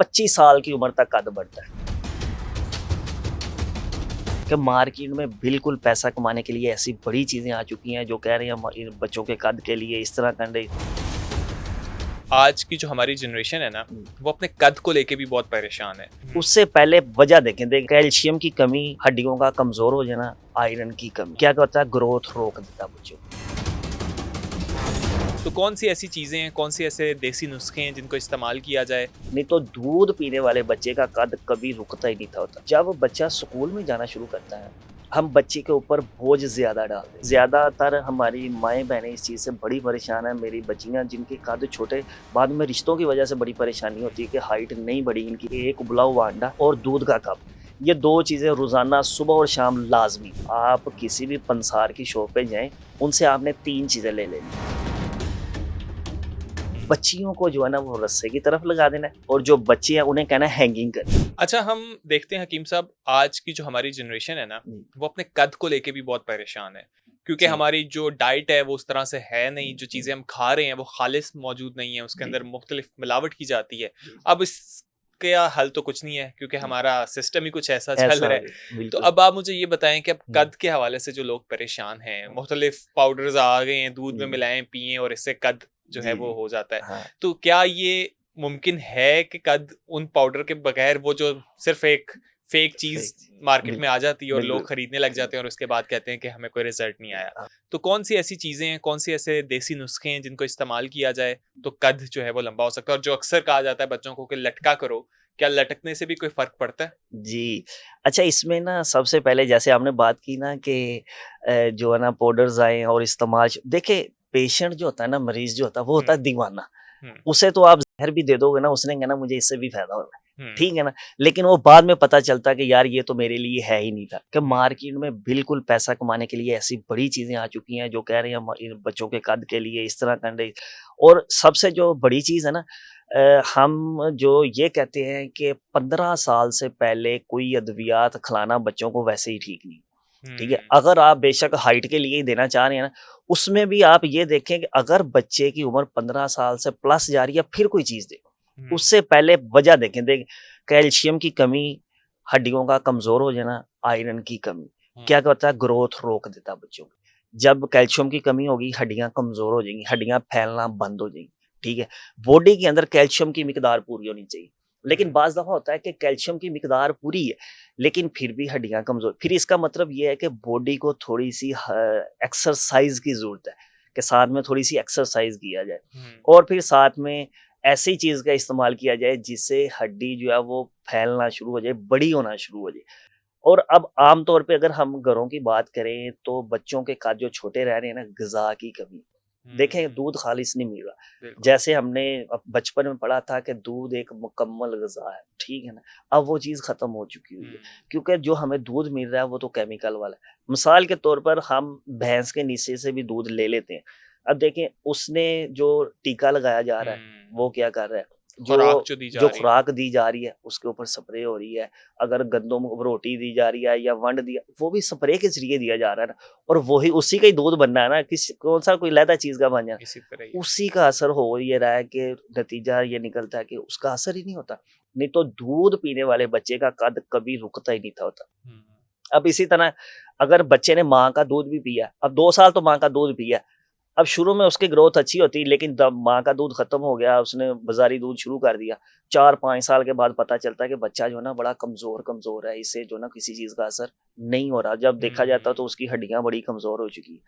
25 साल की उम्र तक कद बढ़ता है कि मार्केट में बिल्कुल पैसा कमाने के लिए ऐसी बड़ी चीज़ें आ चुकी हैं जो कह रहे हैं हमारे बच्चों के कद के लिए इस तरह करने। आज की जो हमारी जनरेशन है ना, वो अपने कद को लेके भी बहुत परेशान है। उससे पहले वजह देखें कैल्शियम की कमी, हड्डियों का कमज़ोर हो जाना, आयरन की कमी क्या होता है, ग्रोथ रोक देता बच्चों की। तो कौन सी ऐसी चीज़ें हैं, कौन सी ऐसे देसी नुस्खे हैं जिनको इस्तेमाल किया जाए? नहीं तो दूध पीने वाले बच्चे का कद कभी रुकता ही नहीं था होता। जब बच्चा स्कूल में जाना शुरू करता है, हम बच्चे के ऊपर बोझ ज़्यादा डालते हैं। ज़्यादातर हमारी माएँ बहनें इस चीज़ से बड़ी परेशान हैं। मेरी बच्चियाँ जिनके कद छोटे, बाद में रिश्तों की वजह से बड़ी परेशानी होती है कि हाइट नहीं बढ़ी इनकी। एक उबला हुआ अंडा और दूध का कप, ये 2 चीज़ें रोज़ाना सुबह और शाम लाज़मी। आप किसी भी पंसार की शॉप पे जाएँ, उनसे आपने 3 चीज़ें ले लेनी। बच्चियों को जो है ना वो रस्से की तरफ लगा देना है और जो बच्चे हैं उन्हें कहना है हैंगिंग करनी। अच्छा, हम देखते हैं हकीम साहब, आज की जो हमारी जनरेशन है ना, वो अपने कद को लेके भी बहुत परेशान है। क्योंकि जी। हमारी जो डाइट है वो उस तरह से है नहीं, जो चीज़ें हम खा रहे हैं वो खालिस मौजूद नहीं है, उसके जी। अंदर मुख्तलिफ मिलावट की जाती है। जी। अब इसका हल तो कुछ नहीं है क्योंकि जी। हमारा सिस्टम ही कुछ ऐसा चल ऐसा रहा है। तो बिल्कुल। अब आप मुझे ये बताएं कि अब कद के हवाले से जो लोग परेशान हैं, मुख्तलिफ पाउडर्स आ गए हैं, दूध में जी। मिलाएं पिएं और इससे कद जो है जी। वो जी। हो जाता है। हाँ। तो क्या ये मुमकिन है कि कद उन पाउडर के बगैर, वो जो सिर्फ एक फेक चीज फेक। मार्केट में बिल्कुल। आ जाती है और लोग बिल्कुल। खरीदने लग जाते हैं और उसके बाद कहते हैं कि हमें कोई रिजल्ट नहीं आया? हाँ। तो कौन सी ऐसी चीजें हैं, कौन सी ऐसे देसी नुस्खे हैं जिनको इस्तेमाल किया जाए तो कद जो है वो लंबा हो सकता है? और जो अक्सर कहा जाता है बच्चों को कि लटका करो, क्या लटकने से भी कोई फर्क पड़ता है? जी। अच्छा, इसमें ना सबसे पहले जैसे आपने बात की ना कि जो है ना पाउडर्स आए और इस्तेमाल देखिए, पेशेंट जो होता है ना, मरीज़ जो होता है वो होता हम्म। है दीवाना। हम्म। उसे तो आप ज़हर भी दे दोगे ना, उसने कहना मुझे इससे भी फ़ायदा हो रहा है। हम्म। ठीक है ना? लेकिन वो बाद में पता चलता है कि यार ये तो मेरे लिए है ही नहीं था। कि हम्म। मार्केट में बिल्कुल पैसा कमाने के लिए ऐसी बड़ी चीज़ें आ चुकी हैं जो कह रहे हैं हम इन बच्चों के कद के लिए इस तरह करने। और सबसे जो बड़ी चीज़ है ना, हम जो ये कहते हैं कि 15 साल से पहले कोई अद्वियात खिलाना बच्चों को वैसे ही ठीक नहीं। ठीक है? हम्म। अगर आप बेशक हाइट के लिए ही देना चाह रहे हैं ना, उसमें भी आप ये देखें कि अगर बच्चे की उम्र 15 साल से प्लस जा रही है, फिर कोई चीज़ दें। हम्म। उससे पहले वजह देखें। कैल्शियम की कमी, हड्डियों का कमज़ोर हो जाना, आयरन की कमी क्या हम्म। होता है, ग्रोथ रोक देता है बच्चों की। जब कैल्शियम की कमी होगी, हड्डियाँ कमज़ोर हो जाएँगी, हड्डियाँ फैलना बंद हो जाएँगी। ठीक है? बॉडी के अंदर कैल्शियम की मिकदार पूरी होनी चाहिए। लेकिन हम्म। बाज़ दफ़ा होता है कि कैल्शियम की मिकदार पूरी है, लेकिन फिर भी हड्डियाँ कमज़ोर। फिर इसका मतलब ये है कि बॉडी को थोड़ी-सी एक्सरसाइज़ की ज़रूरत है, कि साथ में थोड़ी-सी एक्सरसाइज़ किया जाए। हम्म। और फिर साथ में ऐसी चीज़ का इस्तेमाल किया जाए जिससे हड्डी जो है वो फैलना शुरू हो जाए, बड़ी होना शुरू हो जाए। और अब आम तौर पे अगर हम घरों की बात करें तो बच्चों के कद जो छोटे रह रहे हैं ना, ग़िज़ा की कमी। देखें, हम्म। दूध खालिस नहीं मिल रहा। बिल्कुल। जैसे हमने बचपन में पढ़ा था कि दूध एक मुकम्मल ग़िज़ा है, ठीक है ना? अब वो चीज़ ख़त्म हो चुकी हुई है, हम्म। क्योंकि जो हमें दूध मिल रहा है वो तो केमिकल वाला है। मिसाल के तौर पर हम भैंस के नीचे से भी दूध ले लेते हैं। अब देखें, उसने जो टीका लगाया जा रहा है, हम्म। वो क्या कर रहा है? खुराक जो जो दी जो जा रही है। खुराक दी जा रही है, उसके ऊपर स्प्रे हो रही है। अगर गंदम रोटी दी जा रही है या वंड दिया, वो भी स्प्रे के ज़रिए दिया जा रहा है ना, और वही उसी का ही दूध बनना है ना, कौन-सा कोई अलहदा चीज़ का बन जाना। इसी तरह ही है। उसी का असर हो ये रहा है कि नतीजा ये निकलता है कि उसका असर ही नहीं होता। नहीं तो दूध पीने वाले बच्चे का कद कभी रुकता ही नहीं था होता। हम्म। अब इसी तरह अगर बच्चे ने माँ का दूध भी पिया, अब 2 साल तो माँ का दूध पिया, अब शुरू में उसकी ग्रोथ अच्छी होती है, लेकिन जब माँ का दूध खत्म हो गया, उसने बाज़ारी दूध शुरू कर दिया, 4-5 साल के बाद पता चलता है कि बच्चा जो है ना बड़ा कमज़ोर है, इसे जो है ना किसी चीज़ का असर नहीं हो रहा। जब देखा जाता है तो हम्म। उसकी हड्डियाँ बड़ी कमज़ोर हो चुकी है।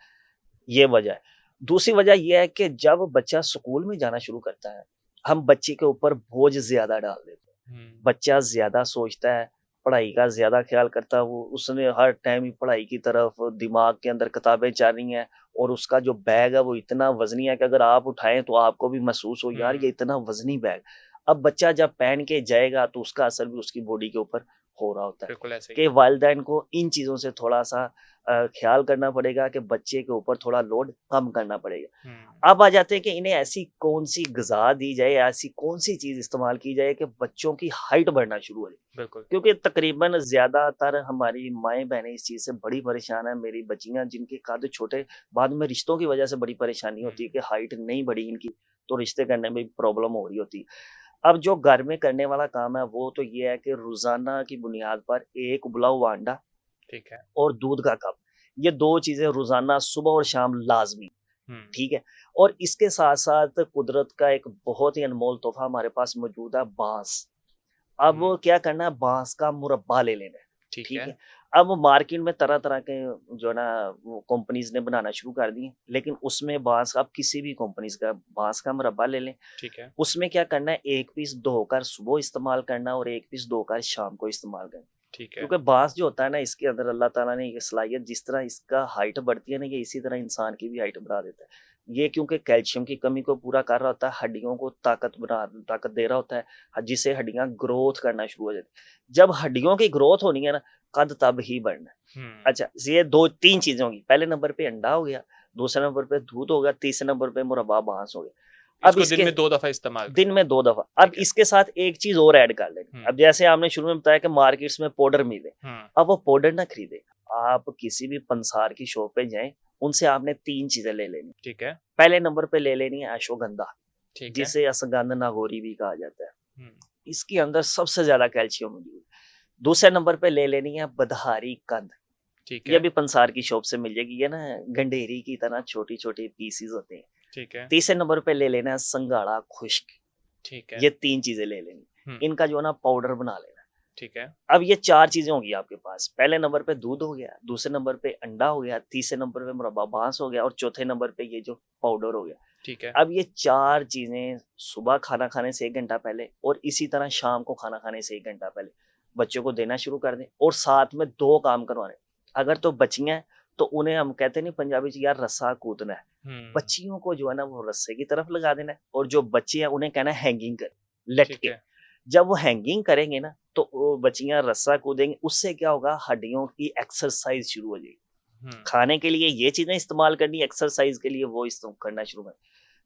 ये वजह है। दूसरी वजह ये है कि जब बच्चा स्कूल में जाना शुरू करता है, हम बच्चे के ऊपर बोझ ज़्यादा डाल देते हैं। हम्म। बच्चा ज़्यादा सोचता है, पढ़ाई का ज़्यादा ख़्याल करता है, वो उसने हर टाइम ही पढ़ाई की तरफ, दिमाग के अंदर किताबें चल रही हैं, और उसका जो बैग है वो इतना वज़नी है कि अगर आप उठाएँ तो आपको भी महसूस हो, यार ये हम्म। इतना वज़नी बैग। अब बच्चा जब पहन के जाएगा तो उसका असर भी उसकी बॉडी के ऊपर हो रहा होता है। बिल्कुल ऐसे ही कि है। वालिदैन को इन चीज़ों से थोड़ा-सा ख़्याल करना पड़ेगा कि बच्चे के ऊपर थोड़ा लोड कम करना पड़ेगा। हम्म। अब आ जाते हैं कि इन्हें ऐसी कौन-सी ग़िज़ा दी जाए, ऐसी कौन-सी चीज़ इस्तेमाल की जाए कि बच्चों की हाइट बढ़ना शुरू हो जाए। बिल्कुल। क्योंकि तकरीबन ज़्यादातर हमारी माएँ-बहनें इस चीज़ से बड़ी परेशान हैं। मेरी बच्चियाँ जिनके कद छोटे, बाद में रिश्तों की वजह से बड़ी परेशानी होती है हम्म। कि हाइट नहीं बढ़ी इनकी, तो रिश्ते करने में भी प्रॉब्लम हो रही होती है। अब जो घर में करने वाला काम है वो तो ये है कि रोजाना की बुनियाद पर एक उबला हुआ अंडा ठीक है। और दूध का कप, ये 2 चीज़ें रोज़ाना सुबह और शाम लाज़मी, हुँ, ठीक है? और इसके साथ-साथ कुदरत का एक बहुत ही अनमोल तोहफ़ा हमारे पास मौजूद है, बाँस। अब हुँ, क्या करना है, बाँस का मुरब्बा ले लेना है, ठीक ठीक है। है? अब मार्केट में तरह-तरह के जो है ना वो कंपनीज़ ने बनाना शुरू कर दिए, लेकिन उसमें बाँस, आप किसी भी कंपनीज़ का बाँस का मुरब्बा ले लें। ठीक है। उसमें क्या करना है, 1 पीस धोकर सुबह इस्तेमाल करना है और 1 पीस धोकर शाम को इस्तेमाल करना है। ठीक है। क्योंकि बाँस जो होता है ना, इसके अंदर अल्लाह ताला ने ये सलाहियत, जिस तरह इसका हाइट बढ़ती है ना, ये इसी तरह इंसान की भी हाइट बढ़ा देता है। ये क्योंकि कैल्शियम की कमी को पूरा कर रहा होता है, हड्डियों को ताकत दे रहा होता है, जिससे हड्डियाँ ग्रोथ करना शुरू हो जाती हैं। जब हड्डियों की ग्रोथ होनी है ना, कद तब ही बढ़ना है। हुँ, अच्छा, ये 2-3 चीज़ें होंगी। पहले नंबर पे अंडा हो गया, दूसरे नंबर पे दूध हो गया, तीसरे नंबर पे मुरब्बा बाँस हो गया। अब इसको दिन इसके में 2 दफ़ा इस्तेमाल दिन करना है। में 2 दफ़ा। अब ठीक है। इसके साथ एक चीज़ और ऐड कर लेनी। हुँ, अब जैसे आपने शुरू में बताया कि मार्केट्स में पाउडर मिले, हुँ, अब वो पाउडर ना खरीदें। आप किसी भी पंसार की शॉप पे जाएँ, उनसे आपने 3 चीज़ें ले लेनी। ठीक है। पहले नंबर पे ले लेनी है अश्वगंधा, ठीक है। जिसे अश्वगंध नागौरी भी कहा जाता है। हुँ, इसके अंदर सबसे ज़्यादा कैल्शियम मौजूद है। दूसरे नंबर पे ले लेनी है बदहारी कंद, ठीक ये है। भी पंसार की शॉप से मिल जाएगी। ये ना गंडेरी की तरह छोटी-छोटी पीसेज़ होते हैं। ठीक है। तीसरे नंबर पे ले लेना है संघाड़ा खुश्क, ठीक है। ये 3 चीज़ें ले लेनी। हुँ, इनका जो है ना पाउडर बना लेना। ठीक है। अब ये 4 चीज़ें होंगी आपके पास। पहले नंबर पे दूध हो गया, दूसरे नंबर पे अंडा हो गया, तीसरे नंबर पे मुरब्बा बाँस हो गया और चौथे नंबर पे ये जो पाउडर हो गया। ठीक है। अब ये 4 चीज़ें सुबह खाना खाने से 1 घंटा पहले और इसी तरह शाम को खाना खाने से 1 घंटा पहले बच्चों को देना शुरू कर दें, और साथ में 2 काम करवाने। अगर तो बच्चियाँ हैं, तो उन्हें हम कहते नहीं पंजाबी में, यार रस्सा कूदना है। हुँ, बच्चियों को जो है ना वो रस्से की तरफ लगा देना है, और जो बच्चे हैं उन्हें कहना है हैंगिंग कर, ठीक लटके। है। जब वो हैंगिंग करेंगे ना, तो वो बच्चियाँ रस्सा कूदेंगी, उससे क्या होगा, हड्डियों की एक्सरसाइज शुरू हो जाएगी। हुँ, खाने के लिए ये चीज़ें इस्तेमाल करनी, एक्सरसाइज के लिए वो करना शुरू कर।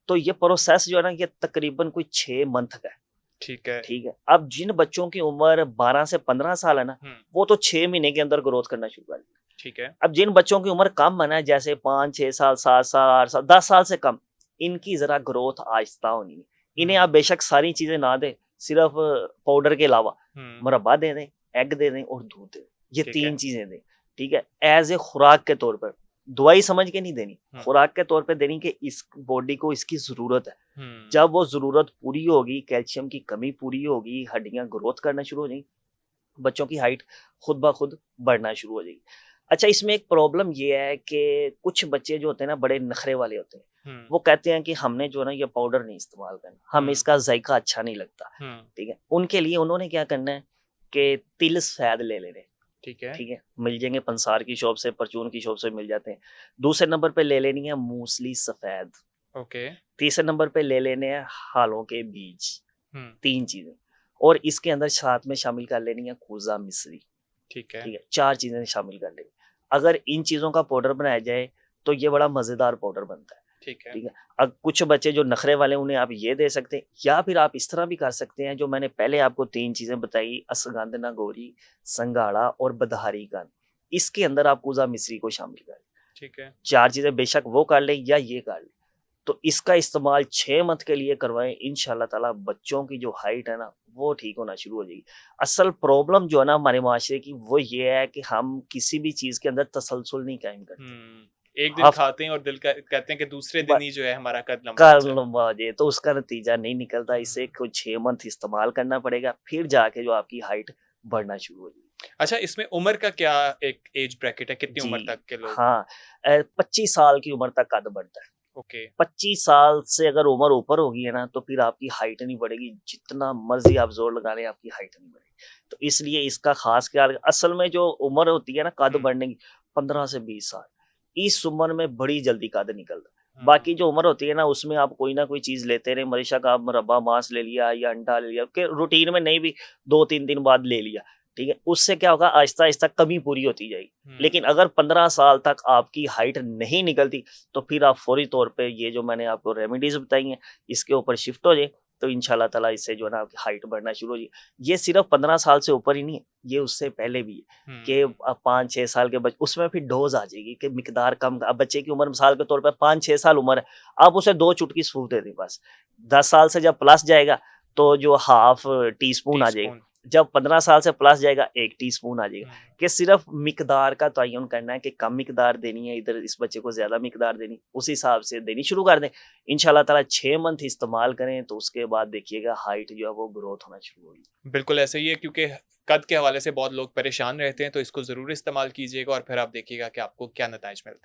तो ये प्रोसेस जो है ना, ये तकरीबन कोई 6 मंथ का है, ठीक है। ठीक है? अब जिन बच्चों की उम्र 12 से 15 साल है ना, हुँ, वो तो 6 महीने के अंदर ग्रोथ करना शुरू कर देंगे। ठीक है। अब जिन बच्चों की उम्र कम है ना, जैसे 5, 6 साल, 7 साल, 8 साल, 10 साल से कम, इनकी ज़रा ग्रोथ आहिस्ता होनी है। इन्हें हुँ, आप बेशक सारी चीज़ें ना दें, सिर्फ़ पाउडर के अलावा हुँ, मुरब्बा दे दें, एग दे दें और दूध दे दें। ये ठीक 3 है। चीज़ें दें, ठीक है? ऐज़ ए खुराक के तौर पर, दवाई समझ के नहीं देनी, हुँ, खुराक के तौर पे देनी कि इस बॉडी को इसकी ज़रूरत है। हुँ, जब वो ज़रूरत पूरी होगी, कैल्शियम की कमी पूरी होगी, हड्डियाँ ग्रोथ करना शुरू हो जाएँगी, बच्चों की हाइट खुद ब खुद बढ़ना शुरू हो जाएगी। अच्छा, इसमें एक प्रॉब्लम ये है कि कुछ बच्चे जो होते हैं ना, बड़े नखरे वाले होते हैं। हुँ, वो कहते हैं कि हमने जो है ना ये पाउडर नहीं इस्तेमाल करना, हमें हुँ, इसका ज़ायक़ा अच्छा नहीं लगता, हुँ, ठीक है? उनके लिए उन्होंने क्या करना है कि तिल सफ़ेद ले लेने, ठीक है। ठीक है? मिल जाएँगे पंसार की शॉप से, परचून की शॉप से मिल जाते हैं। दूसरे नंबर पे ले लेनी है मूसली सफ़ेद, ओके। तीसरे नंबर पे ले लेने हैं हालों के बीज, हुँ, 3 चीज़ें, और इसके अंदर साथ में शामिल कर लेनी है खूज़ा मिश्री, ठीक है। ठीक है? 4 चीज़ें शामिल कर लेंगे। अगर इन चीज़ों का पाउडर बनाया जाए, तो ये बड़ा मज़ेदार पाउडर बनता है, ठीक है। ठीक है? अब कुछ बच्चे जो नखरे वाले हैं, उन्हें आप ये दे सकते हैं, या फिर आप इस तरह भी कर सकते हैं, जो मैंने पहले आपको 3 चीज़ें बताई, अश्वगंध नागौरी, संघाड़ा और बदहारी कंद। इसके अंदर आप कूज़ा मिश्री को शामिल करें। ठीक है। 4 चीज़ें बेशक वो कर लें या ये कर लें। तो इसका इस्तेमाल 6 मंथ के लिए करवाएँ, इंशाअल्लाह ताला बच्चों की जो हाइट है ना, वो ठीक होना शुरू हो जाएगी। असल प्रॉब्लम जो है ना हमारे माशरे की, वो ये है कि हम किसी भी चीज़ के अंदर तसलसल नहीं कायम करते। हुँ, एक दिन हफ़ खाते हैं और दिल का कहते हैं कि दूसरे ब दिन ही जो है हमारा कद लंबा हो कर जाए। लूँगा ये, तो उसका नतीजा नहीं निकलता। इसे हुँ। कुछ 6 मंथ इस्तेमाल करना पड़ेगा, फिर जाके जो आपकी हाइट बढ़ना शुरू हो जाएगी। अच्छा, इसमें उम्र का क्या एक एज ब्रैकेट है? कितनी उम्र जी, तक के लोग? हाँ। 25 साल की उम्र तक कद बढ़ता है। ओके। 25 साल से अगर उम्र ऊपर होगी है ना, तो फिर आपकी हाइट नहीं बढ़ेगी, जितना मर्ज़ी आप ज़ोर लगा लें, आपकी हाइट नहीं बढ़ेगी। तो इसलिए इसका ख़ास ख़्याल, असल में जो उम्र होती है ना कद हुँ, बढ़ने की, 15 से 20 साल, इस उम्र में बड़ी जल्दी कद निकलता है। हुँ, बाकी जो उम्र होती है ना, उसमें आप कोई ना कोई चीज़ लेते रहें, बेशक आप मुरब्बा मांस ले लिया या अंडा ले लिया, कि रूटीन में नहीं भी 2-3 दिन बाद ले लिया, ठीक है? उससे क्या होगा, आहिस्ता-आहिस्ता कमी पूरी होती जाएगी। लेकिन हुँ। अगर 15 साल तक आपकी हाइट नहीं निकलती, तो फिर आप फौरी तौर पे ये जो मैंने आपको रेमेडीज़ बताई हैं, इसके ऊपर शिफ्ट हो जाएँ, तो इंशाअल्लाह ताला इससे जो है ना आपकी हाइट बढ़ना शुरू हो जाएगी। ये सिर्फ़ 15 साल से ऊपर ही नहीं है, ये उससे पहले भी है कि हुँ, 5-6 साल के उसमें फिर डोज़ आ जाएगी कि मिकदार कम। अब बच्चे की उम्र मिसाल के तौर पे 5-6 साल उम्र है, आप उसे 2 चुटकी सफ़ूफ दे दें बस। 10 साल से जब प्लस जाएगा, तो जो हाफ टी स्पून आ जाएगा। टीस्पून। जब 15 साल से प्लस जाएगा 1 टीस्पून आ जाएगा। हुँ। कि सिर्फ मिकदार का तयन करना है कि कम मिकदार देनी है, इधर इस बच्चे को ज़्यादा मिकदार देनी, उस हिसाब से देनी शुरू कर दें। इंशाल्लाह ताला 6 मंथ इस्तेमाल करें तो उसके बाद देखिएगा हाइट जो है वो ग्रोथ होना शुरू होगी। बिल्कुल ऐसा ही है, क्योंकि कद के हवाले से बहुत लोग परेशान रहते हैं, तो इसको ज़रूर इस्तेमाल कीजिएगा और फिर आप देखिएगा कि आपको क्या नताइज मिलते हैं।